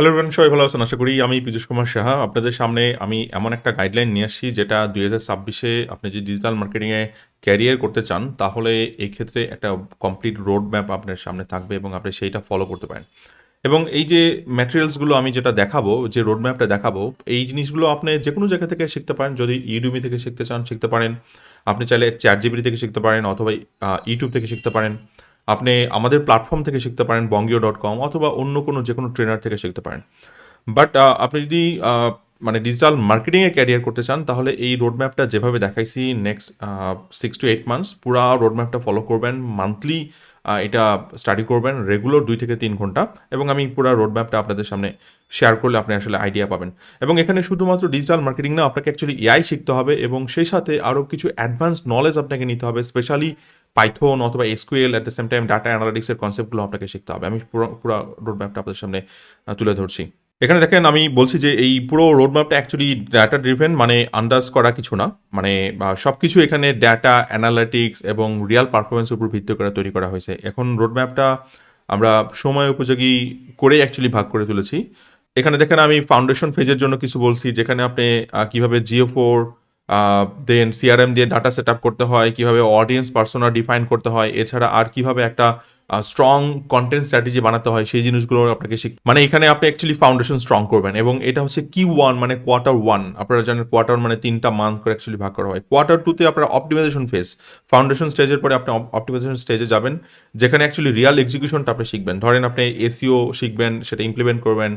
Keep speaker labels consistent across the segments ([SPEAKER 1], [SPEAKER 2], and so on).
[SPEAKER 1] Hello everyone, সবাই ভালো আছেন আশা করি। আমি পীযূষ কুমার সাহা। আপনাদের সামনে আমি এমন একটা গাইডলাইন নিয়ে আসছি যেটা ২০২৬-এ আপনি যদি ডিজিটাল মার্কেটিংয়ে ক্যারিয়ার করতে চান, তাহলে এই ক্ষেত্রে একটা কমপ্লিট রোড ম্যাপ আপনার সামনে থাকবে এবং আপনি সেইটা ফলো করতে পারেন। এবং এই যে ম্যাটেরিয়ালসগুলো আমি যেটা দেখাবো, যে রোড ম্যাপটা দেখাবো, এই জিনিসগুলো আপনি যেকোনো জায়গা থেকে শিখতে পারেন। যদি Udemy থেকে শিখতে চান, শিখতে পারেন। আপনি চাইলে ChatGPT থেকে শিখতে পারেন অথবা YouTube থেকে শিখতে পারেন। আপনি আমাদের প্ল্যাটফর্ম থেকে শিখতে পারেন bongyo.com, অথবা অন্য কোনো যেকোনো ট্রেনার থেকে শিখতে পারেন। বাট আপনি যদি মানে ডিজিটাল মার্কেটিংয়ে ক্যারিয়ার করতে চান, তাহলে এই রোড ম্যাপটা যেভাবে দেখাইছি নেক্সট 6 to 8 মান্থস পুরা রোড ম্যাপটা ফলো করবেন। মান্থলি এটা স্টাডি করবেন, রেগুলার 2 থেকে 3 ঘন্টা, এবং আমি পুরা রোড ম্যাপটা আপনাদের সামনে শেয়ার করলে আপনি আসলে আইডিয়া পাবেন। এবং এখানে শুধুমাত্র ডিজিটাল মার্কেটিং না, আপনাকে অ্যাকচুয়ালি এআই শিখতে হবে এবং সেই সাথে আরও কিছু অ্যাডভান্স নলেজ আপনাকে নিতে হবে, স্পেশালি পাইথন অথবা SQL, at the same time data অ্যানালিটিক্সের কনসেপ্টগুলো আপনাকে শিখতে হবে। আমি পুরো রোড ম্যাপটা আপনাদের সামনে তুলে ধরছি। এখানে দেখেন, আমি বলছি যে এই পুরো রোড ম্যাপটা অ্যাকচুয়ালি ডাটা ড্রিভেন, মানে আন্দাজ করা কিছু না। মানে সব কিছু এখানে ডাটা অ্যানালিটিক্স এবং রিয়াল পারফরমেন্সের উপর ভিত্তি করে তৈরি করা হয়েছে। এখন রোড ম্যাপটা আমরা সময় উপযোগী করে অ্যাকচুয়ালি ভাগ করে তুলেছি। এখানে দেখেন, আমি ফাউন্ডেশন ফেজের জন্য কিছু বলছি, যেখানে আপনি কিভাবে জিও4 দেন সিআরএম দিয়ে ডাটা সেট আপ করতে হয়, কিভাবে অডিয়েন্স পার্সোনা ডিফাইন করতে হয়, এছাড়া আর কিভাবে একটা স্ট্রং কন্টেন্ট স্ট্র্যাটেজি বানাতে হয়, সেই জিনিসগুলো আপনাকে মানে এখানে আপনি অ্যাকচুয়ালি ফাউন্ডেশন স্ট্রং করবেন। এবং এটা হচ্ছে Q1, মানে কোয়ার্টার 1। আপনারা জানেন কোয়ার্টার মানে 3টা মান্থ করে অ্যাকচুয়ালি ভাগ করা হয়। কোয়ার্টার 2তে আপনার অপটিমাইজেশন ফেজ। ফাউন্ডেশন স্টেজের পরে আপনি অপটিমাইজেশন স্টেজে যাবেন, যেখানে অ্যাকচুয়ালি রিয়াল এক্সিকিউশনটা আপনি শিখবেন। ধরেন আপনি এসইও শিখবেন, সেটা ইমপ্লিমেন্ট করবেন।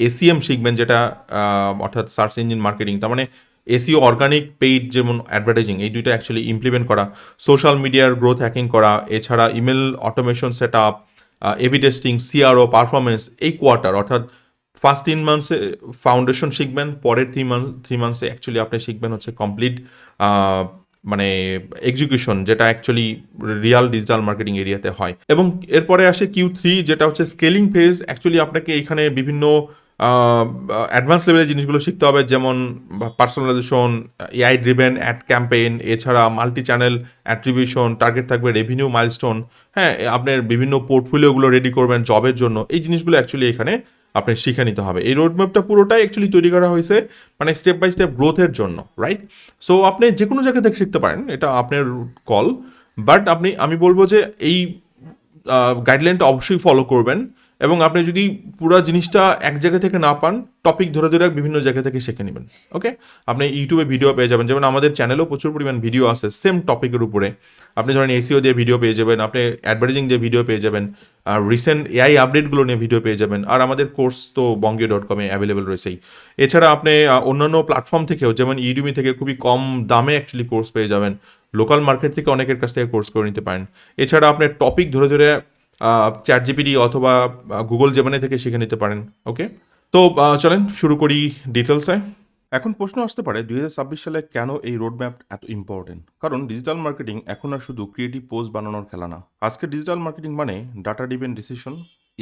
[SPEAKER 1] এসিএম শিখবেন, যেটা অর্থাৎ সার্চ ইঞ্জিন মার্কেটিং, তার মানে এসইও, অর্গানিক, পেইড, যেমন অ্যাডভার্টাইজিং, এই দুইটা অ্যাকচুয়ালি ইমপ্লিমেন্ট করা। সোশ্যাল মিডিয়ার গ্রোথ হ্যাকিং করা, এছাড়া email automation set up, AB testing, CRO, performance. এই কোয়ার্টার অর্থাৎ ফার্স্ট 3 মান্থসে ফাউন্ডেশন শিখবেন, পরের 3 মান্থসে অ্যাকচুয়ালি আপনি শিখবেন হচ্ছে কমপ্লিট মানে এক্সিকিউশন, যেটা অ্যাকচুয়ালি রিয়াল ডিজিটাল মার্কেটিং এরিয়াতে হয়। এবং এরপরে আসে Q3, যেটা হচ্ছে স্কেলিং ফেজ। অ্যাকচুয়ালি আপনাকে এখানে বিভিন্ন অ্যাডভান্স লেভেলের জিনিসগুলো শিখতে হবে, যেমন personalisation, AI driven ad campaign, এছাড়া মাল্টি চ্যানেল অ্যাট্রিবিউশন, টার্গেট থাকবে রেভিনিউ মাইলস্টোন। হ্যাঁ, আপনার বিভিন্ন পোর্টফোলিওগুলো রেডি করবেন জবের জন্য। এই জিনিসগুলো অ্যাকচুয়ালি এখানে আপনি শিখে নিতে হবে। এই রোডম্যাপটা পুরোটাই অ্যাকচুয়ালি তৈরি করা হয়েছে মানে স্টেপ বাই স্টেপ গ্রোথের জন্য, রাইট? সো আপনি যে কোনো জায়গা থেকে শিখতে পারেন, এটা আপনার কল। বাট আমি বলবো যে এই গাইডলাইনটা অবশ্যই ফলো করবেন। এবং আপনি যদি পুরো জিনিসটা এক জায়গা থেকে না পান, টপিক ধরে ধরে বিভিন্ন জায়গা থেকে শিখে নেবেন। ওকে, আপনি ইউটিউবে ভিডিও পেয়ে যাবেন, যেমন আমাদের চ্যানেলেও প্রচুর পরিমাণ ভিডিও আছে সেম টপিকের উপরে। আপনি ধরেন এসিও দিয়ে ভিডিও পেয়ে যাবেন, আপনি অ্যাডভার্টাইজিং দিয়ে ভিডিও পেয়ে যাবেন, আর রিসেন্ট এআই আপডেটগুলো নিয়ে ভিডিও পেয়ে যাবেন। আর আমাদের কোর্স তো bongyo.com-এ অ্যাভেলেবেল রয়েছেই। এছাড়া আপনি অন্যান্য প্ল্যাটফর্ম থেকেও, যেমন Udemy থেকে খুবই কম দামে অ্যাকচুয়ালি কোর্স পেয়ে যাবেন। লোকাল মার্কেট থেকে অনেকের কাছ থেকে কোর্স করে নিতে পারেন। এছাড়া আপনি টপিক ধরে ধরে ChatGPT অথবা গুগল জেমিনি থেকে শিখে নিতে পারেন। ওকে, তো চলেন শুরু করি ডিটেলসে। এখন প্রশ্ন আসতে পারে, 2026 সালে কেন এই রোডম্যাপ এত ইম্পর্টেন্ট? কারণ ডিজিটাল মার্কেটিং এখন আর শুধু ক্রিয়েটিভ পোস্ট বানানোর খেলা না। আজকে ডিজিটাল মার্কেটিং মানে data driven decision,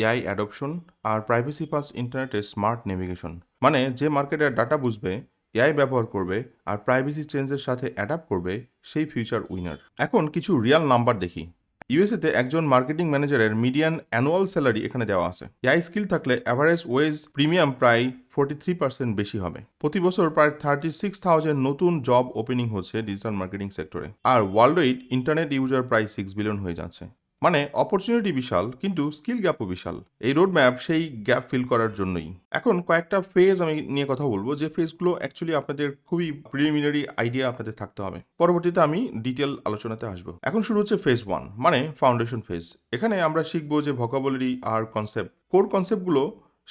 [SPEAKER 1] AI adoption, আর প্রাইভেসি ফার্স্ট ইন্টারনেটের স্মার্ট নেভিগেশন। মানে যে মার্কেটের ডাটা বুঝবে, এআই ব্যবহার করবে, আর প্রাইভেসি চেঞ্জের সাথে অ্যাডাপ্ট করবে, সেই ফিউচার উইনার। এখন কিছু রিয়াল নাম্বার দেখি। ইউএসএতে একজন মার্কেটিং ম্যানেজারের মিডিয়ান অ্যানুয়াল স্যালারি এখানে দেওয়া আছে। এআই স্কিল থাকলে অ্যাভারেজ ওয়েজ প্রিমিয়াম প্রায় 43% বেশি হবে। প্রতি বছর প্রায় 36,000 নতুন জব ওপেনিং হচ্ছে ডিজিটাল মার্কেটিং সেক্টরে। আর ওয়ার্ল্ড ওয়াইড ইন্টারনেট ইউজার প্রায় 6 বিলিয়ন হয়ে যাচ্ছে। মানে অপরচুনিটি বিশাল, কিন্তু স্কিল গ্যাপও বিশাল। এই রোড ম্যাপ সেই গ্যাপ ফিল করার জন্যই। এখন কয়েকটা ফেজ আমি নিয়ে কথা বলবো, যে ফেজগুলো অ্যাকচুয়ালি আপনাদের খুবই প্রিলিমিনারি আইডিয়া আপনাদের থাকতে হবে। পরবর্তীতে আমি ডিটেল আলোচনাতে আসবো। এখন শুরু হচ্ছে ফেজ 1, মানে ফাউন্ডেশন ফেজ। এখানে আমরা শিখবো যে ভোকাবুলারি আর কনসেপ্ট, কোর কনসেপ্টগুলো।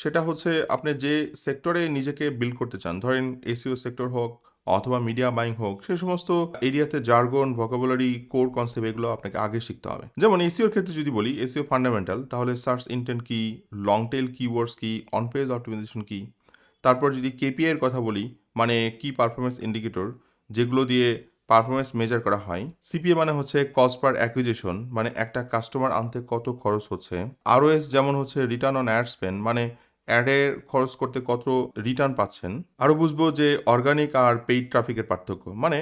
[SPEAKER 1] সেটা হচ্ছে আপনি যে সেক্টরে নিজেকে বিল্ড করতে চান, ধরেন এসইও সেক্টর হোক অথবা মিডিয়া বাইং হোক, সে সমস্ত এরিয়াতে জার্গন, ভোকাবুলারি, কোর কনসেপ্ট, এগুলো আপনাকে আগে শিখতে হবে। যেমন এসইওর ক্ষেত্রে যদি বলি, এসইও ফান্ডামেন্টাল, তাহলে সার্চ ইন্টেন্ট কি, লং টেল কিওয়ার্ডস কি, অন পেজ অপটিমাইজেশন কি। তারপর যদি কেপিআই এর কথা বলি, মানে কি পারফরমেন্স ইন্ডিকেটর, যেগুলো দিয়ে পারফরমেন্স মেজার করা হয়। সিপিএ মানে হচ্ছে কস্ট পার অ্যাকুইজিশন, মানে একটা কাস্টমার আনতে কত খরচ হচ্ছে। আরওএস যেমন হচ্ছে রিটার্ন অন অ্যাড স্পেন্ড, মানে অ্যাডের খরচ করতে কত রিটার্ন পাচ্ছেন। আরও বুঝবো যে অর্গানিক আর পেইড ট্রাফিকের পার্থক্য। মানে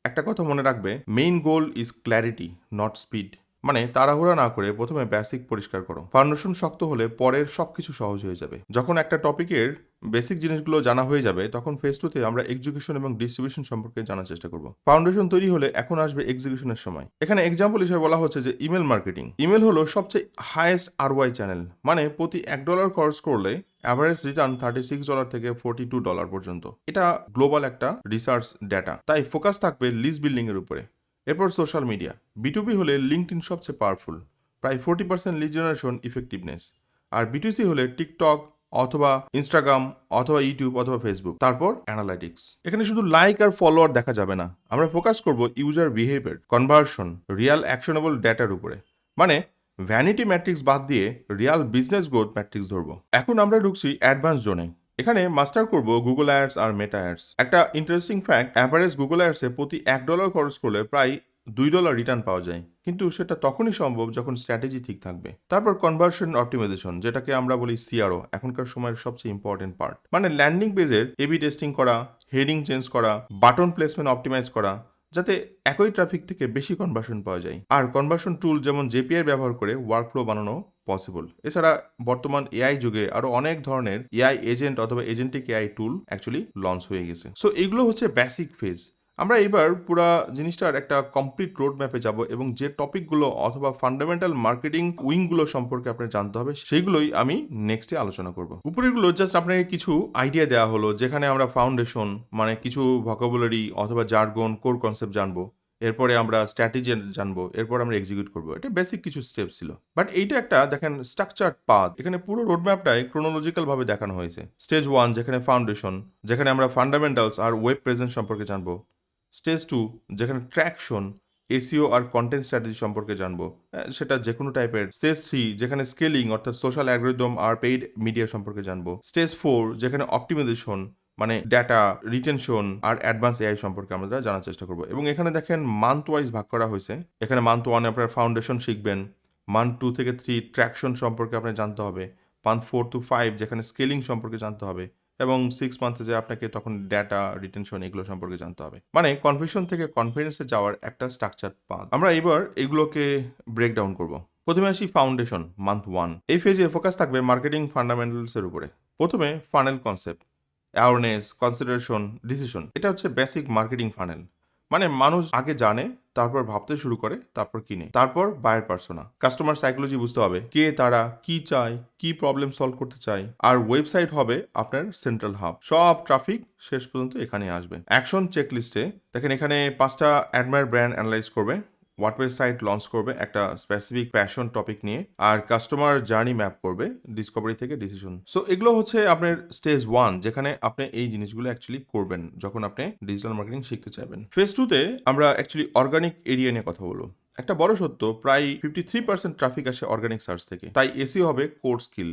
[SPEAKER 1] একটা কথা মনে রাখবে, main goal is clarity, not speed. মানে তাড়াহুড়া না করে প্রথমে বেসিক পরিষ্কার করো। ফাউন্ডেশন শক্ত হলে পরের সবকিছু সহজ হয়ে যাবে। যখন একটা টপিকের বেসিক জিনিসগুলো জানা হয়ে যাবে তখন ফেজ 2 তে আমরা এক্সিকিউশন এবং ডিস্ট্রিবিউশন সম্পর্কে জানার চেষ্টা করব। ফাউন্ডেশন তৈরি হলে এখন আসবে এক্সিকিউশনের সময়। এখানে এক্সাম্পল হিসেবে বলা হচ্ছে যে ইমেল মার্কেটিং। ইমেল হলো সবচেয়ে হাইয়েস্ট ROI চ্যানেল। মানে প্রতি $1 খরচ করলে অ্যাভারেজ রিটার্ন $36 থেকে $42 পর্যন্ত। এটা গ্লোবাল একটা রিসার্চ ডেটা। তাই ফোকাস থাকবে লিস্ট বিল্ডিং এর উপরে। এরপর সোশ্যাল মিডিয়া। B2B হলে লিঙ্কডইন সবচেয়ে পাওয়ারফুল, প্রায় 40% লিড জেনারেশন ইফেক্টিভনেস। আর B2C হলে টিকটক অথবা ইনস্টাগ্রাম অথবা ইউটিউব অথবা ফেসবুক। তারপর অ্যানালাইটিক্স। এখানে শুধু লাইক আর ফলোয়ার দেখা যাবে না, আমরা ফোকাস করব user behaviour, conversion, Real actionable ডেটার উপরে। মানে ভ্যানিটি ম্যাট্রিক্স বাদ দিয়ে রিয়াল বিজনেস গ্রোথ ম্যাট্রিক্স ধরবো। এখন আমরা ঢুকছি অ্যাডভান্স জোনে। এখানে মাস্টার করব গুগল অ্যাডস আর মেটা অ্যাডস। একটা ইন্টারেস্টিং ফ্যাক্ট, অ্যাভারেজ গুগল অ্যাডসে প্রতি $1 খরচ করলে প্রায় $2 রিটার্ন পাওয়া যায়, কিন্তু সেটা তখনই সম্ভব যখন স্ট্র্যাটেজি ঠিক থাকবে। তারপর কনভার্সন অপটিমাইজেশন, যেটাকে আমরা বলি CRO, এখনকার সময়ের সবচেয়ে ইম্পর্টেন্ট পার্ট। মানে ল্যান্ডিং পেজের এবি টেস্টিং করা, হেডিং চেঞ্জ করা, বাটন প্লেসমেন্ট অপটিমাইজ করা, যাতে একই ট্রাফিক থেকে বেশি কনভার্সন পাওয়া যায়। আর কনভার্সন টুল যেমন JPI ব্যবহার করে ওয়ার্কফ্লো বানানো পসিবল। এছাড়া বর্তমান AI যুগে আরো অনেক ধরনের AI এজেন্ট অথবা এজেন্টিক AI টুল অ্যাকচুয়ালি লঞ্চ হয়ে গেছে। সো এগুলো হচ্ছে বেসিক ফেজ। আমরা এবার পুরো জিনিসটার একটা কমপ্লিট রোড ম্যাপে যাব এবং যে টপিকগুলো অথবা ফান্ডামেন্টাল মার্কেটিং উইংগুলো সম্পর্কে আপনার জানতে হবে সেইগুলোই আমি নেক্সটে আলোচনা করব। উপরেগুলো জাস্ট আপনাকে কিছু আইডিয়া দেওয়া হলো, যেখানে আমরা ফাউন্ডেশন মানে কিছু ভোকাবুলারি অথবা জার্গন, কোর কনসেপ্ট জানবো। এরপরে আমরা স্ট্র্যাটেজি জানবো, এরপর আমরা এক্সিকিউট করবো। এটা বেসিক কিছু স্টেপ ছিল, বাট এইটা একটা দেখেন স্ট্রাকচার্ড পাথ। এখানে পুরো রোড ম্যাপটাই ক্রোনোলজিক্যাল ভাবে দেখানো হয়েছে। স্টেজ 1 যেখানে ফাউন্ডেশন, যেখানে আমরা ফান্ডামেন্টালস আর ওয়েব প্রেজেন্স সম্পর্কে জানবো। স্টেজ 2 যেখানে ট্র্যাকশন, এসইও আর কন্টেন্ট স্ট্র্যাটেজি সম্পর্কে জানবো, সেটা যে কোনো টাইপের। স্টেজ 3 যেখানে স্কেলিং অর্থাৎ সোশ্যাল অ্যালগরিদম আর পেইড মিডিয়া সম্পর্কে জানবো। স্টেজ 4 যেখানে অপটিমাইজেশন মানে ডেটা রিটেনশন আর অ্যাডভান্স AI সম্পর্কে আমরা জানার চেষ্টা করবো। এবং এখানে দেখেন মান্থ ওয়াইজ ভাগ করা হয়েছে। এখানে মান্থ 1 আপনার ফাউন্ডেশন শিখবেন, মান্থ 2 থেকে 3 ট্র্যাকশন সম্পর্কে আপনার জানতে হবে, মান্থ 4 to 5 যেখানে স্কেলিং সম্পর্কে জানতে হবে, এবং 6 মান্থে যে আপনাকে তখন ডেটা রিটেনশন এগুলো সম্পর্কে জানতে হবে। মানে কনফিউশন থেকে কনফিডেন্সে যাওয়ার একটা স্ট্রাকচার পাথ। আমরা এবার এগুলোকে ব্রেকডাউন করব। প্রথমে আসি ফাউন্ডেশন, মান্থ 1। এই ফেজে ফোকাস থাকবে মার্কেটিং ফান্ডামেন্টালসের উপরে। প্রথমে funnel concept, awareness, consideration, decision. এটা হচ্ছে বেসিক মার্কেটিং ফানেল। মানে মানুষ আগে জানে, তারপর ভাবতে শুরু করে, তারপর কিনে, তারপর বায়ার পার্সোনা। কাস্টমার সাইকোলজি বুঝতে হবে, কে তারা, কি চায়, কি প্রবলেম সলভ করতে চায়। আর ওয়েবসাইট হবে আপনার সেন্ট্রাল হাব। সব ট্রাফিক শেষ পর্যন্ত এখানে আসবে। অ্যাকশন চেকলিস্টে দেখেন এখানে 5টা অ্যাডমায়ার ব্র্যান্ড অ্যানালাইজ করবে, ওয়ার্ডপ্রেস সাইট লঞ্চ করবে একটা স্পেসিফিক প্যাশন টপিক নিয়ে, আর কাস্টমার জার্নি ম্যাপ করবে ডিসকভারি থেকে ডিসিশন। সো এগুলো হচ্ছে আপনার স্টেজ 1, যেখানে আপনি এই জিনিসগুলো অ্যাকচুয়ালি করবেন যখন আপনি ডিজিটাল মার্কেটিং শিখতে চাইবেন। ফেজ 2 তে আমরা অ্যাকচুয়ালি অর্গানিক এরিয়া নিয়ে কথা বলবো। একটা বড় সত্য, প্রায় 53% ট্রাফিক আসে অর্গানিক সার্চ থেকে, তাই এসইও হবে কোর স্কিল।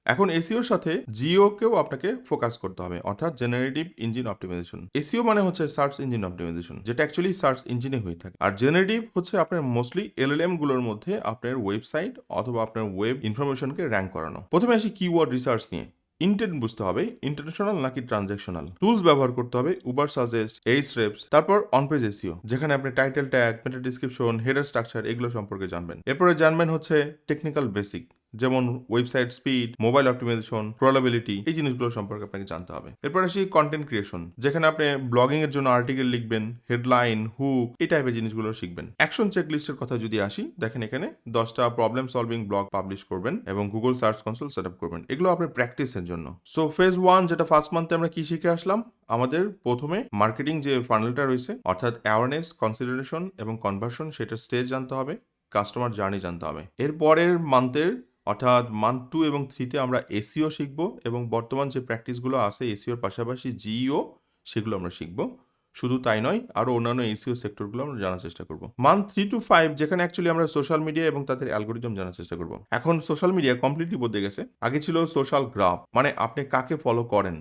[SPEAKER 1] এখন এসইওর সাথে জিওকেও আপনাকে ফোকাস করতে হবে, অর্থাৎ জেনারেটিভ ইঞ্জিন অপটিমাইজেশন। এসইও মানে হচ্ছে সার্চ ইঞ্জিন অপটিমাইজেশন, যেটা অ্যাকচুয়ালি সার্চ ইঞ্জিনে হয়ে থাকে। আর জেনারেটিভ হচ্ছে আপনার মোস্টলি LLM গুলোর মধ্যে আপনার ওয়েবসাইট অথবা আপনার ওয়েব ইনফরমেশনকে র্যাঙ্ক করানো। প্রথমে আসি কিওয়ার্ড রিসার্চ নিয়ে। ইন্টেন্ট বুঝতে হবে, ইন্টারন্যাশনাল নাকি ট্রানজ্যাকশনাল। টুলস ব্যবহার করতে হবে, উবার সাজেস্ট, এইচরেপস। তারপর অন পেজ এসইও, যেখানে আপনি টাইটেল ট্যাগ, মেটা ডিসক্রিপশন, হেডার স্ট্রাকচার এগুলো সম্পর্কে জানবেন। এরপরে জানবেন হচ্ছে টেকনিক্যাল বেসিক, যেমন ওয়েবসাইট স্পিড, মোবাইল অপটিমাইজেশন, ক্রলাবিলিটি, এই জিনিসগুলো সম্পর্কে আপনাকে জানতে হবে। এরপর আসি কন্টেন্ট ক্রিয়েশন, যেখানে আপনি ব্লগিং এর জন্য আর্টিকেল লিখবেন, হেডলাইন, হুক, এই টাইপের জিনিসগুলো শিখবেন। অ্যাকশন চেকলিস্টের কথা যদি আসি, দেখেন এখানে 10টা প্রবলেম সলভিং ব্লগ পাবলিশ করবেন এবং Google search console set up করবেন। এগুলো আপনার প্র্যাকটিসের জন্য। সো ফেজ 1 যেটা ফার্স্ট মান্থে আমরা কি শিখে আসলাম, আমাদের প্রথমে মার্কেটিং যে ফানেলটা রয়েছে, অর্থাৎ অ্যাওয়ারনেস, কনসিডারেশন এবং কনভার্সন, সেটার স্টেজ জানতে হবে, কাস্টমার জার্নি জানতে হবে। এরপরের মান্থের অর্থাৎ মান্থ 2 এবং 3তে আমরা এসইও শিখব, এবং বর্তমান যে প্র্যাকটিসগুলো আছে এসইওর পাশাপাশি জিইও, সেগুলো আমরা শিখব। শুধু তাই নয়, আরও অন্যান্য এসইও সেক্টরগুলো আমরা জানার চেষ্টা করব। মান্থ 3 to 5 যেখানে অ্যাকচুয়ালি আমরা সোশ্যাল মিডিয়া এবং তাদের অ্যালগোরিদম জানার চেষ্টা করব। এখন সোশ্যাল মিডিয়া কমপ্লিটলি বদলে গেছে। আগে ছিল সোশ্যাল গ্রাফ, মানে আপনি কাকে ফলো করেন।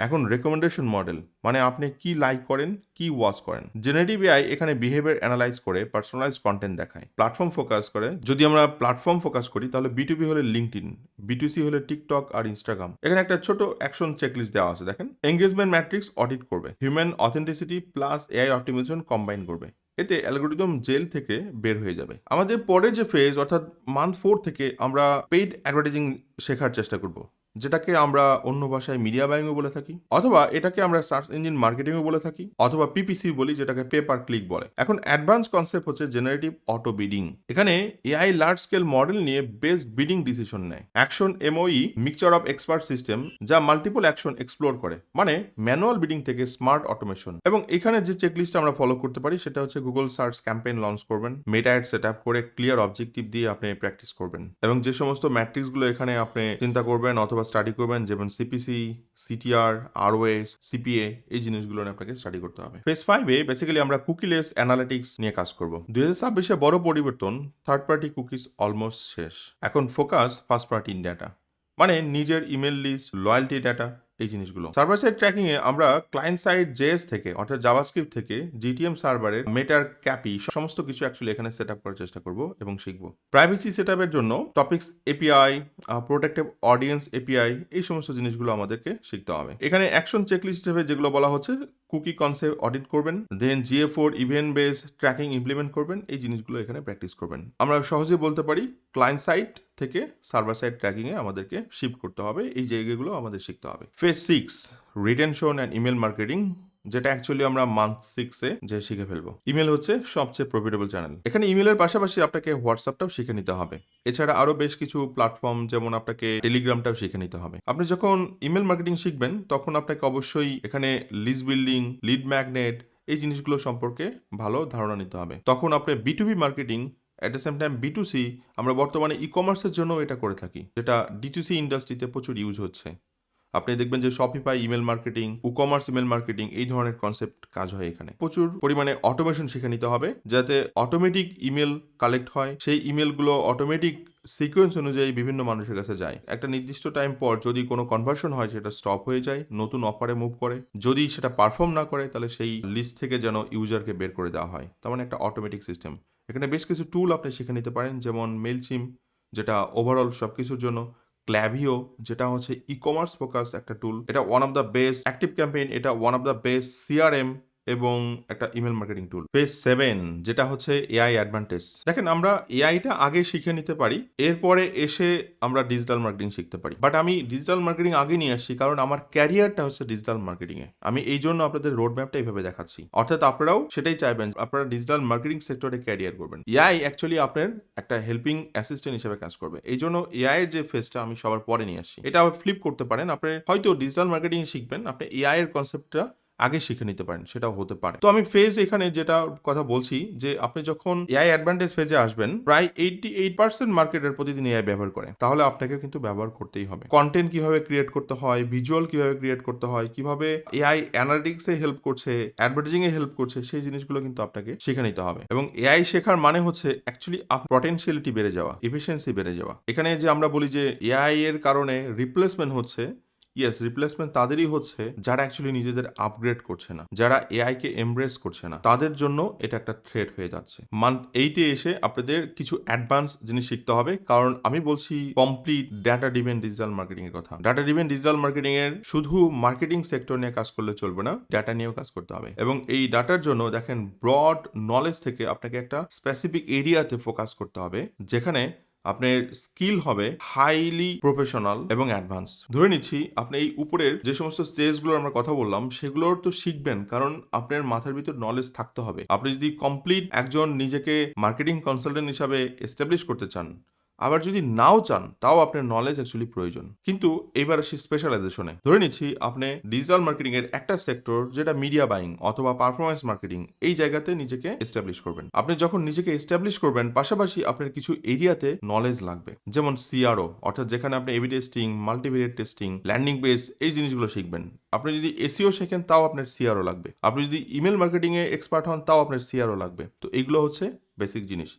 [SPEAKER 1] এখন রেকমেন্ডেশন মডেল, মানে আপনি কি লাইক করেন, কি ওয়াচ করেন। জেনারেটিভ এআই এখানে বিহেভিয়ার অ্যানালাইজ করে পার্সোনালাইজ কন্টেন্ট দেখায়। প্ল্যাটফর্ম ফোকাস করে, যদি আমরা প্ল্যাটফর্ম ফোকাস করি তাহলে B2B হলে লিঙ্কডইন, B2C হলে টিকটক আর ইনস্টাগ্রাম। এখানে একটা ছোট অ্যাকশন চেকলিস্ট দেওয়া আছে, দেখেন। এঙ্গেজমেন্ট ম্যাট্রিক্স অডিট করবে, human authenticity plus AI optimisation combine করবে। এতে অ্যালগোরিদম জেল থেকে বের হয়ে যাবে। আমাদের পরের যে ফেজ অর্থাৎ মান্থ 4 থেকে আমরা পেইড অ্যাডভার্টাইজিং শেখার চেষ্টা করব, যেটাকে আমরা অন্য ভাষায় মিডিয়া বাইংও বলে থাকি, অথবা এটাকে আমরা সার্চ ইঞ্জিন মার্কেটিংও বলে থাকি, অথবা পিপিসি বলি, যেটাকে পে পার ক্লিক বলে। এখন অ্যাডভান্স কনসেপ্ট হচ্ছে জেনারেটিভ অটো বিডিং। এখানে এআই লার্জ স্কেল মডেল নিয়ে বেস্ট বিডিং ডিসিশন নেয়। Action MOE mixture of expert system, যা মাল্টিপল অ্যাকশন এক্সপ্লোর করে, মানে ম্যানুয়াল বিডিং থেকে স্মার্ট অটোমেশন। এবং এখানে যে চেকলিস্ট আমরা ফলো করতে পারি সেটা হচ্ছে গুগল সার্চ ক্যাম্পেইন লঞ্চ করবেন, মেটা অ্যাড সেট আপ করে ক্লিয়ার অবজেক্টিভ দিয়ে আপনি প্র্যাকটিস করবেন, এবং যে সমস্ত ম্যাট্রিক্সগুলো এখানে আপনি চিন্তা করবেন অথবা স্টাডি করবেন, যেমন সিপিসি, সিটিআর, আরওএস, সিপিএ, এই জিনিসগুলো নিয়ে আপনাকে স্টাডি করতে হবে। ফেজ 5-এ বেসিক্যালি আমরা কুকিলেস অ্যানালিটিক্স নিয়ে কাজ করব। 2026-এ বড় পরিবর্তন, থার্ড পার্টি কুকিজ অলমোস্ট শেষ। এখন ফোকাস ফার্স্ট পার্টি ডাটা, মানে নিজের ইমেল লিস্ট, লয়্যালটি ডাটা, এই জিনিসগুলো। সার্ভার সাইড ট্র্যাকিং এ আমরা ক্লায়েন্ট সাইড জেএস থেকে অর্থাৎ জাভাস্ক্রিপ্ট থেকে জিটিএম সার্ভারের মেটার ক্যাপি সমস্ত কিছু অ্যাকচুয়ালি এখানে সেট আপ করার চেষ্টা করব এবং শিখব। প্রাইভেসি সেট আপের জন্য topics API, protective audience API, এই সমস্ত জিনিসগুলো আমাদেরকে শিখতে হবে। এখানে অ্যাকশন চেকলিস্ট হিসেবে যেগুলো বলা হচ্ছে, কুকি কনসেপ্ট অডিট করবেন, দেন জিএ4 ইভেন্ট বেস ট্র্যাকিং ইমপ্লিমেন্ট করবেন, এই জিনিসগুলো এখানে প্র্যাকটিস করবেন। আমরা সহজে বলতে পারি ক্লায়েন্ট সাইড থেকে সার্ভার সাইড ট্র্যাকিং এ আমাদেরকে শিফট করতে হবে, এই জায়গাগুলো আমাদের শিখতে হবে। Phase 6 retention and email marketing, যেটা অ্যাকচুয়ালি আমরা মান্থ 6-এ যে শিখে ফেলবো। ইমেল হচ্ছে সবচেয়ে প্রফিটেবল চ্যানেল। এখানে ইমেলের পাশাপাশি আপনাকে হোয়াটসঅ্যাপটাও শিখে নিতে হবে। এছাড়া আরো বেশ কিছু প্ল্যাটফর্ম, যেমন আপনাকে টেলিগ্রামটাও শিখে নিতে হবে। আপনি যখন ইমেল মার্কেটিং শিখবেন তখন আপনাকে অবশ্যই এখানে লিস্ট বিল্ডিং, লিড ম্যাগনেট, এই জিনিসগুলো সম্পর্কে ভালো ধারণা নিতে হবে। তখন আপনি বিটুবি marketing, at the same time B2C, আমরা বর্তমানে ই কমার্সের জন্য এটা করে থাকি, যেটা ডিটুসি ইন্ডাস্ট্রিতে প্রচুর ইউজ হচ্ছে। আপনি দেখবেন যে Shopify email marketing, WooCommerce email marketing, এই ধরনের কনসেপ্ট কাজ হয় এখানে। প্রচুর পরিমাণে অটোমেশন শিখে নিতে হবে, যাতে অটোমেটিক ইমেল কালেক্ট হয়, সেই ইমেলগুলো অটোমেটিক সিকোয়েন্স অনুযায়ী বিভিন্ন মানুষের কাছে যায়। একটা নির্দিষ্ট টাইম পর যদি কোনো কনভার্সন হয় সেটা স্টপ হয়ে যায়, নতুন অফারে মুভ করে। যদি সেটা পারফর্ম না করে তাহলে সেই লিস্ট থেকে যেন ইউজারকে বের করে দেওয়া হয়, তার মানে একটা অটোমেটিক সিস্টেম। এখানে বেশ কিছু টুল আপনি শিখে নিতে পারেন, যেমন মেইলচিম, যেটা ওভারঅল সব কিছুর জন্য, ক্ল্যাভিও, যেটা হচ্ছে ই কমার্স ফোকাস একটা টুল, এটা one of the best, active campaign, এটা one of the best CRM এবং একটা ইমেল মার্কেটিং টুল। পেজ 7 যেটা হচ্ছে এআই অ্যাডভান্টেজ। দেখেন, আমরা এআইটা আগে শিখে নিতে পারি, এরপরে এসে আমরা ডিজিটাল মার্কেটিং শিখতে পারি। বাট আমি ডিজিটাল মার্কেটিং আগে নিয়ে আসছি কারণ আমার ক্যারিয়ারটা হচ্ছে ডিজিটাল মার্কেটিং এ। আমি এই জন্য আপনাদের রোড ম্যাপটা এইভাবে দেখাচ্ছি, অর্থাৎ আপনারাও সেটাই চাইবেন, আপনারা ডিজিটাল মার্কেটিং সেক্টরে ক্যারিয়ার করবেন। এআই অ্যাকচুয়ালি আপনার একটা হেল্পিং অ্যাসিস্ট্যান্ট হিসেবে কাজ করবে। এই জন্য এআই এর যে ফেজটা আমি সবার পরে নিয়ে আসছি, এটা আবার ফ্লিপ করতে পারেন। আপনি হয়তো ডিজিটাল মার্কেটিং শিখবেন, আপনি এআই এর কনসেপ্টটা আগে শিখে নিতে পারেন, সেটাও হতে পারে। তো আমি ফেজ এখানে যেটা কথা বলছি, যে আপনি যখন এআই অ্যাডভান্টেজ ফেজে আসবেন, প্রায় 88% মার্কেটের প্রতিদিন এআই ব্যবহার করে, তাহলে আপনাকে কিন্তু ব্যবহার করতেই হবে। কন্টেন্ট কিভাবে ক্রিয়েট করতে হয়, ভিজুয়াল কিভাবে ক্রিয়েট করতে হয়, কিভাবে এআই অ্যানালিটিক্সে হেল্প করছে, অ্যাডভার্টাইজিং এ হেল্প করছে, সেই জিনিসগুলো কিন্তু আপনাকে শিখে নিতে হবে। এবং এআই শেখার মানে হচ্ছে অ্যাকচুয়ালি পটেনশিয়ালিটি বেড়ে যাওয়া, এফিসিয়েন্সি বেড়ে যাওয়া। এখানে যে আমরা বলি যে এআই এর কারণে রিপ্লেসমেন্ট হচ্ছে, ইয়েস, রিপ্লেসমেন্ট তাদেরই হচ্ছে যারা অ্যাকচুয়ালি নিজেদের আপগ্রেড করছে না, যারা এআই কে এমব্রেস করছে না, তাদের জন্য এটা একটা থ্রেট হয়ে যাচ্ছে। মান্থ 8-এ এসে আপনাদের কিছু অ্যাডভান্স জিনিস শিখতে হবে, কারণ আমি বলছি complete data driven digital marketing এর কথা। ডাটা ড্রিভেন ডিজিটাল মার্কেটিং এর শুধু মার্কেটিং সেক্টর নিয়ে কাজ করলে চলবে না, ডাটা নিয়েও কাজ করতে হবে। এবং এই ডাটার জন্য দেখেন, ব্রড নলেজ থেকে আপনাকে একটা স্পেসিফিক এরিয়াতে ফোকাস করতে হবে, যেখানে আপনার স্কিল হবে হাইলি প্রফেশনাল এবং অ্যাডভান্স। ধরে নিচ্ছি আপনি এই উপরের যে সমস্ত স্টেজগুলোর আমরা কথা বললাম সেগুলোর তো শিখবেন, কারণ আপনার মাথার ভিতর নলেজ থাকতে হবে। আপনি যদি কমপ্লিট একজন নিজেকে মার্কেটিং কনসালটেন্ট হিসাবে এস্টাবলিশ করতে চান, আবার যদি নাও চান, তাও আপনার নলেজ অ্যাকচুয়ালি প্রয়োজন। কিন্তু এবার আসি স্পেশালাইজেশনে। ধরে নিচ্ছি আপনি ডিজিটাল মার্কেটিং এর একটা সেক্টর, যেটা মিডিয়া বাইং অথবা পারফরমেন্স মার্কেটিং, এই জায়গাতে নিজেকে এস্টাবলিশ করবেন। আপনি যখন নিজেকে এস্টাবলিশ করবেন, পাশাপাশি আপনার কিছু এরিয়াতে নলেজ লাগবে, যেমন সিআরও, অর্থাৎ যেখানে আপনি AB testing, multivariate testing, landing page, এই জিনিসগুলো শিখবেন। আপনি যদি এসইও শেখেন, তাও আপনার সিআরও লাগবে। আপনি যদি ইমেল মার্কেটিং এ এক্সপার্ট হন, তাও আপনার সিআরও লাগবে। তো এগুলো হচ্ছে বেসিক জিনিস।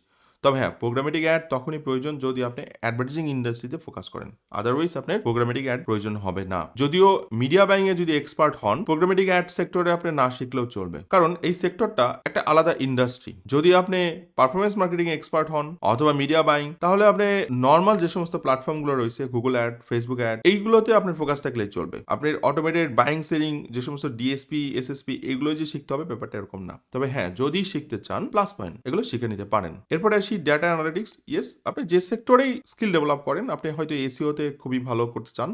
[SPEAKER 1] তবে হ্যাঁ, প্রোগ্রামেটিক অ্যাড তখনই প্রয়োজন যদি আপনি অ্যাডভার্টাইজিং ইন্ডাস্ট্রিতে ফোকাস করেন, আদারওয়াইজ আপনার প্রোগ্রামেটিক অ্যাড প্রয়োজন হবে না। যদিও মিডিয়া বাইং এ যদি এক্সপার্ট হন, প্রোগ্রামেটিক অ্যাড সেক্টরে আপনি না শিখলেও চলবে, কারণ এই সেক্টরটা একটা আলাদা ইন্ডাস্ট্রি। যদি আপনি পারফরমেন্স মার্কেটিং এক্সপার্ট হন অথবা মিডিয়া বাইং, তাহলে আপনি নর্মাল যে সমস্ত প্ল্যাটফর্মগুলো রয়েছে, গুগল অ্যাড, ফেসবুক অ্যাড, এইগুলোতে আপনার ফোকাস থাকলেই চলবে। আপনার অটোমেটেড বাইং সেলিং যে সমস্ত ডিএসপি, এসএসপি, এগুলো যে শিখতে হবে ব্যাপারটা এরকম না। তবে হ্যাঁ, যদি শিখতে চান প্লাস পয়েন্ট, এগুলো শিখে নিতে পারেন। এরপরে আসি ডেটা অ্যানালিটিক্স। ইয়েস, আপনি যে সেক্টরেই স্কিল ডেভেলপ করেন, আপনি হয়তো এসইওতে খুবই ভালো করতে চান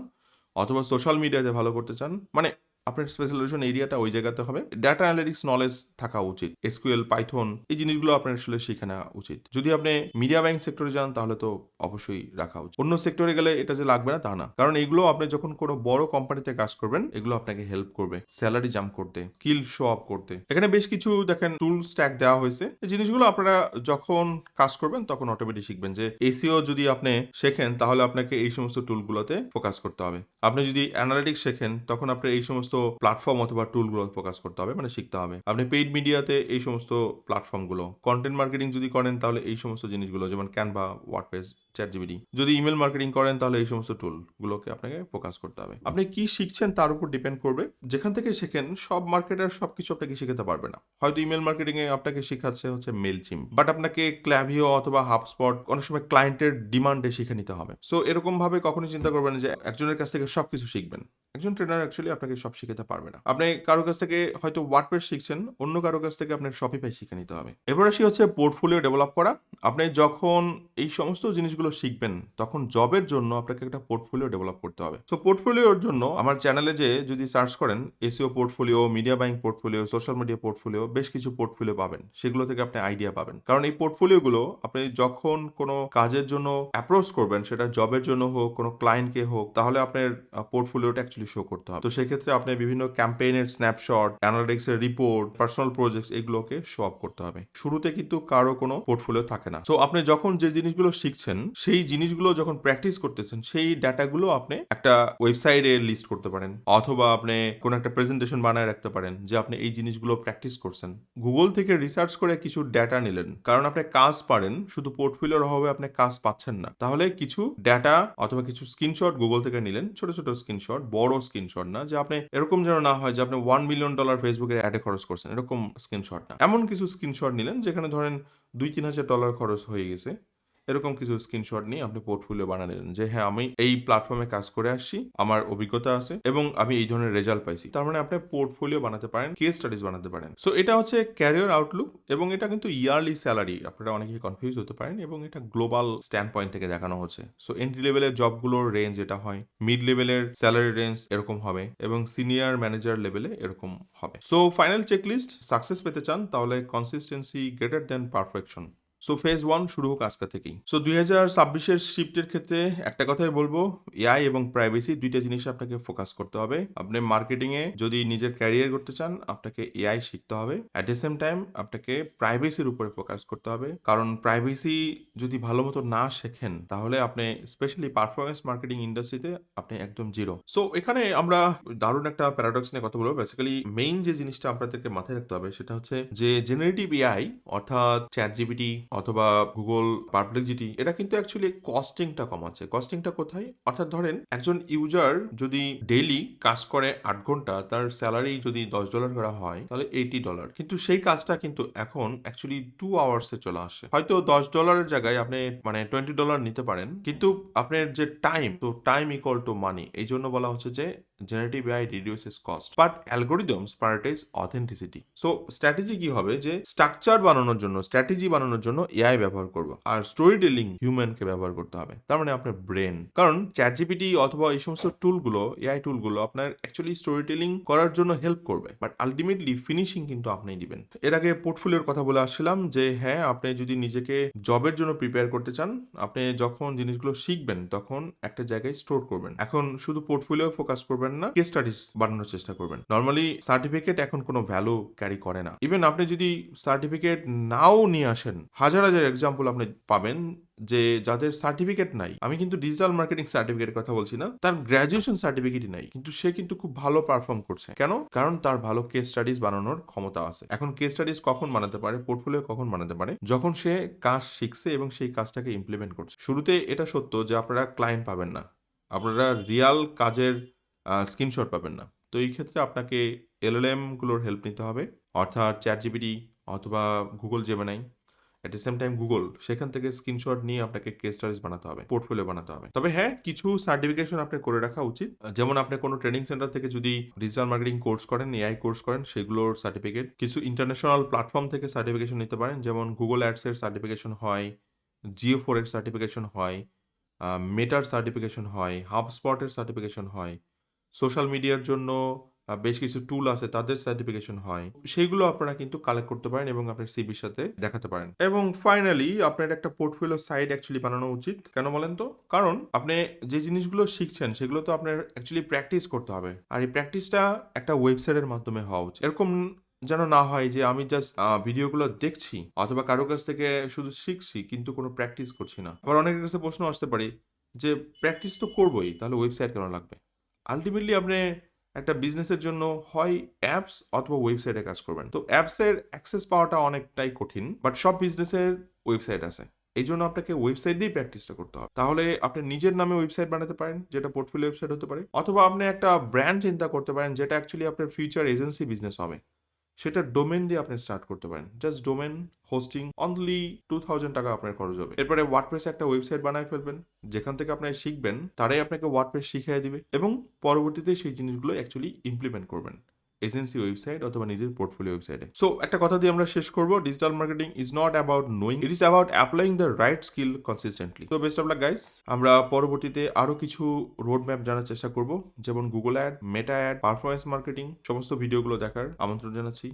[SPEAKER 1] অথবা সোশ্যাল মিডিয়াতে ভালো করতে চান, মানে আপনার স্পেশালাইজেশন এরিয়াটা ওই জায়গাতে হবে, ডাটা অ্যানালিটিক্স নলেজ থাকা উচিত। এসকিউএল, পাইথন, এই জিনিসগুলো আপনার আসলে শিখে নেওয়া উচিত। যদি আপনি মিডিয়া বাইং সেক্টরে যান তাহলে তো অবশ্যই রাখা উচিত। অন্য সেক্টরে গেলে এটা যে লাগবে না তা না, কারণ এগুলো আপনি যখন কোনো বড় কোম্পানিতে কাজ করবেন, এগুলো আপনাকে হেল্প করবে স্যালারি জাম্প করতে, স্কিল শো আপ করতে। এখানে বেশ কিছু দেখেন টুল স্ট্যাক দেওয়া হয়েছে। এই জিনিসগুলো আপনারা যখন কাজ করবেন তখন অটোমেটিক শিখবেন যে এসইও যদি আপনি শেখেন তাহলে আপনাকে এই সমস্ত টুলগুলোতে ফোকাস করতে হবে। আপনি যদি অ্যানালিটিক্স শেখেন তখন আপনার এই সমস্ত প্ল্যাটফর্ম অথবা টুলগুলো ফোকাস করতে হবে, মানে শিখতে হবে। আপনি পেইড মিডিয়াতে এই সমস্ত প্ল্যাটফর্মগুলো, কন্টেন্ট মার্কেটিং যদি করেন তাহলে এই সমস্ত জিনিসগুলো, যেমন ক্যানভা, ওয়ার্ডপ্রেস, চ্যাটজিপিটি। যদি ইমেল মার্কেটিং করেন তাহলে এই সমস্ত টুলগুলোকে আপনাকে ফোকাস করতে হবে। আপনি কি শিখছেন তার উপর ডিপেন্ড করবে। যেখান থেকে শেখেন, সব মার্কেটার সবকিছু আপনাকে শেখাতে পারবে না। হয়তো ইমেল মার্কেটিং এ আপনাকে শেখাচ্ছে হচ্ছে মেলচিম, বাট আপনাকে ক্ল্যাভিও অথবা হাবস্পট অনেক সময় ক্লায়েন্টের ডিমান্ডে শিখে নিতে হবে। সো এরকম ভাবে কখনোই চিন্তা করবেন যে একজনের কাছ থেকে সবকিছু শিখবেন। একজন ট্রেনার অ্যাকচুয়ালি আপনাকে সব শিখাতে পারবে না। আপনি কারো কাছ থেকে হয়তো ওয়ার্ডপ্রেস শিখছেন, অন্য কারো কাছ থেকে আপনার শপিফাই শিখে নিতে হবে। এরপর আসি হচ্ছে পোর্টফোলিও ডেভেলপ করা। আপনি যখন এই সমস্ত জিনিসগুলো শিখবেন তখন জবের জন্য আপনাকে একটা পোর্টফোলিও ডেভেলপ করতে হবে। তো পোর্টফোলিওর জন্য আমার চ্যানেলে যে যদি সার্চ করেন SEO portfolio, media buying portfolio, social media portfolio, বেশ কিছু পোর্টফোলিও পাবেন। সেগুলো থেকে আপনি আইডিয়া পাবেন, কারণ এই পোর্টফোলিওগুলো আপনি যখন কোনো কাজের জন্য অ্যাপ্রোচ করবেন, সেটা জবের জন্য হোক, কোনো ক্লায়েন্টকে হোক, তাহলে আপনার পোর্টফোলিওটা অ্যাকচুয়ালি শো করতে হবে। তো সেক্ষেত্রে আপনি বিভিন্ন ক্যাম্পেইনের স্ন্যাপশট, অ্যানালিটিক্সের রিপোর্ট, পার্সোনাল প্রজেক্ট, এগুলোকে শো আপ করতে হবে। শুরুতে কিন্তু কারো কোনো পোর্টফোলিও থাকে না। সো আপনি যখন যে জিনিসগুলো শিখছেন, সেই জিনিসগুলো যখন প্র্যাকটিস করতেছেন, সেই ডাটাগুলো আপনি একটা ওয়েবসাইটে লিস্ট করতে পারেন, অথবা আপনি কোনো একটা প্রেজেন্টেশন বানায় রাখতে পারেন যে আপনি এই জিনিসগুলো প্র্যাকটিস করছেন। গুগল থেকে রিসার্চ করে কিছু ডাটা নিলেন, কারণ আপনি কাজ পারেন, শুধু পোর্টফোলিওর অভাবে আপনি কাজ পাচ্ছেন না। তাহলে কিছু ডাটা অথবা কিছু স্ক্রিনশট গুগল থেকে নিলেন, ছোট ছোট স্ক্রিনশট, বড় স্ক্রিনশট না, যে আপনি এরকম যেন না হয় যে আপনি $1 মিলিয়ন ফেসবুকের অ্যাডে খরচ করছেন, এরকম স্ক্রিনশট না। এমন কিছু স্ক্রিনশট নিলেন যেখানে ধরেন $2-3 হাজার খরচ হয়ে গেছে, এরকম কিছু স্ক্রিনশট নিয়ে আপনি পোর্টফোলিও বানালেন যে হ্যাঁ, আমি এই প্ল্যাটফর্মে কাজ করে আসছি, আমার অভিজ্ঞতা আছে এবং আমি এই ধরনের রেজাল্ট পাইছি। তার মানে আপনি পোর্টফোলিও বানাতে পারেন, কেস স্টাডিজ বানাতে পারেন। সো এটা হচ্ছে ক্যারিয়ার আউটলুক, এবং এটা কিন্তু ইয়ারলি স্যালারি। আপনারা অনেকেই কনফিউজ হতে পারেন, এবং এটা গ্লোবাল স্ট্যান্ড পয়েন্ট থেকে দেখানো হচ্ছে। সো এন্ট্রি লেভেলের জবগুলোর রেঞ্জ এটা হয়, মিড লেভেলের স্যালারি রেঞ্জ এরকম হবে, এবং সিনিয়র ম্যানেজার লেভেলে এরকম হবে। সো ফাইনাল চেকলিস্ট, সাকসেস পেতে চান তাহলে consistency greater than perfection. So phase 1 শুরু হোক আজকে থেকেই। সো 2026-এর শিফটের ক্ষেত্রে একটা কথাই বলবো, এআই এবং প্রাইভেসি দুইটা জিনিস আপনাকে ফোকাস করতে হবে। আপনি মার্কেটিংয়ে যদি নিজের ক্যারিয়ার করতে চান, আপনাকে এআই শিখতে হবে। অ্যাট দ্য সেম টাইম আপনাকে প্রাইভেসির উপরে ফোকাস করতে হবে, কারণ প্রাইভেসি যদি ভালো মতো না শেখেন তাহলে আপনি স্পেশালি পারফরমেন্স মার্কেটিং ইন্ডাস্ট্রিতে আপনি একদম জিরো। সো এখানে আমরা দারুণ একটা প্যারাডক্স নিয়ে কথা বলবো। বেসিক্যালি মেইন যে জিনিসটা আপনাদেরকে মাথায় রাখতে হবে সেটা হচ্ছে যে জেনারেটিভ এআই অর্থাৎ চ্যাটজিপিটি অথবা গুগল পারপ্লেক্সিটি, এটা কিন্তু অ্যাকচুয়ালি কস্টিংটা কমাচ্ছে। কস্টিংটা কোথায়? অর্থাৎ ধরেন একজন ইউজার যদি ডেইলি কাজ করে 8 ঘন্টা, তার স্যালারি যদি $10 করা হয় তাহলে $80, কিন্তু সেই কাজটা কিন্তু এখন অ্যাকচুয়ালি 2 আওয়ার্সে চলে আসে। হয়তো $10 জায়গায় আপনি মানে $20 নিতে পারেন, কিন্তু আপনার যে টাইম, তো টাইম ইকুয়াল টু মানি। এই জন্য বলা হচ্ছে যে generative AI reduces cost but algorithms prioritise authenticity. So strategy কি হবে, যে স্ট্রাকচার বানানোর জন্য, স্ট্র্যাটেজি বানানোর জন্য এআই ব্যবহার করবো, আর স্টোরি টেলিং হিউম্যানকে ব্যবহার করতে হবে, তার মানে আপনার ব্রেন। কারণ চ্যাটজিপিটি অথবা এই সমস্ত টুলগুলো, এআই টুলগুলো আপনার অ্যাকচুয়ালি স্টোরি টেলিং করার জন্য হেল্প করবে, বাট আলটিমেটলি ফিনিশিং কিন্তু আপনিই দিবেন। এর আগে পোর্টফোলিওর কথা বলে আসছিলাম যে হ্যাঁ, আপনি যদি নিজেকে জবের জন্য প্রিপেয়ার করতে চান, আপনি যখন জিনিসগুলো শিখবেন তখন একটা জায়গায় স্টোর করবেন। এখন শুধু পোর্টফোলিও ফোকাস করবেন করবেন না, কেস স্টাডিজ বানানোর চেষ্টা করবেন। নর্মালি সার্টিফিকেট এখন কোনো ভ্যালু ক্যারি করে না। ইভেন আপনি যদি সার্টিফিকেট নাও নিয়ে আসেন, হাজার হাজার এক্সাম্পল আপনি পাবেন যে যাদের সার্টিফিকেট নাই, আমি কিন্তু ডিজিটাল মার্কেটিং সার্টিফিকেটের কথা বলছি না, তার গ্র্যাজুয়েশন সার্টিফিকেটই নাই, কিন্তু সে কিন্তু খুব ভালো পারফর্ম করছে। কেন? কারণ তার ভালো কেস স্টাডিজ বানানোর ক্ষমতা আছে। এখন কেস স্টাডিজ কখন বানাতে পারে, পোর্টফোলিও কখন বানাতে পারে? যখন সে কাজ শিখছে এবং সেই কাজটাকে ইমপ্লিমেন্ট করছে। শুরুতে এটা সত্য যে আপনারা ক্লায়েন্ট পাবেন না, আপনারা রিয়াল কাজের স্ক্রিনশট পাবেন না। তো এই ক্ষেত্রে আপনাকে এলএলএম গুলোর হেল্প নিতে হবে, অর্থাৎ চ্যাটজিপিটি অথবা Google Gemini, at the same time Google, সেখান থেকে স্ক্রিনশট নিয়ে আপনাকে কেস স্টাডিজ বানাতে হবে, পোর্টফোলিও বানাতে হবে। তবে হ্যাঁ, কিছু সার্টিফিকেশন আপনার করে রাখা উচিত। যেমন আপনি কোনো ট্রেনিং সেন্টার থেকে যদি ডিজিটাল মার্কেটিং কোর্স করেন, এআই কোর্স করেন, সেগুলোর সার্টিফিকেট, কিছু ইন্টারন্যাশনাল প্ল্যাটফর্ম থেকে সার্টিফিকেশন নিতে পারেন, যেমন গুগল অ্যাডসের সার্টিফিকেশন হয়, জিও4 এর সার্টিফিকেশন হয়, মেটার সার্টিফিকেশন হয়, হাবস্পটের সার্টিফিকেশন হয়, সোশ্যাল মিডিয়ার জন্য বেশ কিছু টুল আছে, তাদের সার্টিফিকেশন হয়। সেইগুলো আপনারা কিন্তু কালেক্ট করতে পারেন এবং আপনার সিভির সাথে দেখাতে পারেন। এবং ফাইনালি আপনার একটা পোর্টফোলিও সাইট অ্যাকচুয়ালি বানানো উচিত। কেন বলেন তো? কারণ আপনি যে জিনিসগুলো শিখছেন সেগুলো তো আপনার অ্যাকচুয়ালি প্র্যাকটিস করতে হবে, আর এই প্র্যাকটিসটা একটা ওয়েবসাইটের মাধ্যমে হওয়া উচিত। এরকম যেন না হয় যে আমি জাস্ট ভিডিওগুলো দেখছি অথবা কারো কাছ থেকে শুধু শিখছি কিন্তু কোনো প্র্যাকটিস করছি না। আবার অনেকের কাছে প্রশ্ন আসতে পারে যে প্র্যাকটিস তো করবোই, তাহলে ওয়েবসাইট কেন লাগবে? আলটিমেটলি আপনি একটা বিজনেসের জন্য হয় অ্যাপস অথবা ওয়েবসাইটে কাজ করবেন। তো অ্যাপসের অ্যাক্সেস পাওয়াটা অনেকটাই কঠিন, বাট সব বিজনেসের ওয়েবসাইট আছে। এই জন্য আপনাকে ওয়েবসাইট দিয়েই প্র্যাকটিসটা করতে হবে। তাহলে আপনি নিজের নামে ওয়েবসাইট বানাতে পারেন, যেটা পোর্টফোলিও ওয়েবসাইট হতে পারে, অথবা আপনি একটা ব্র্যান্ড চিন্তা করতে পারেন যেটা অ্যাকচুয়ালি আপনার ফিউচার এজেন্সি বিজনেস হবে। সেটা ডোমেন দিয়ে আপনি স্টার্ট করতে পারেন। জাস্ট ডোমেন হোস্টিং অনলি 2000 টাকা আপনার খরচ হবে। এরপরে ওয়ার্ডপ্রেসে একটা ওয়েবসাইট বানায় ফেলবেন, যেখান থেকে আপনি শিখবেন তারাই আপনাকে ওয়ার্ডপ্রেস শিখিয়ে দিবে এবং পরবর্তীতে সেই জিনিসগুলো অ্যাকচুয়ালি ইমপ্লিমেন্ট করবেন এজেন্সি ওয়েবসাইট অথবা নিজের পোর্টফোলিও ওয়েবসাইটে। সো একটা কথা দিয়ে আমরা শেষ করব, digital marketing is not about knowing, it is about applying the right skill consistently. তো বেস্ট অফ লাক গাইস। আমরা পরবর্তীতে আরো কিছু রোড ম্যাপ জানার চেষ্টা করব, যেমন গুগল অ্যাড, মেটা অ্যাড, পারফরমেন্স মার্কেটিং, সমস্ত ভিডিওগুলো দেখার আমন্ত্রণ জানাচ্ছি।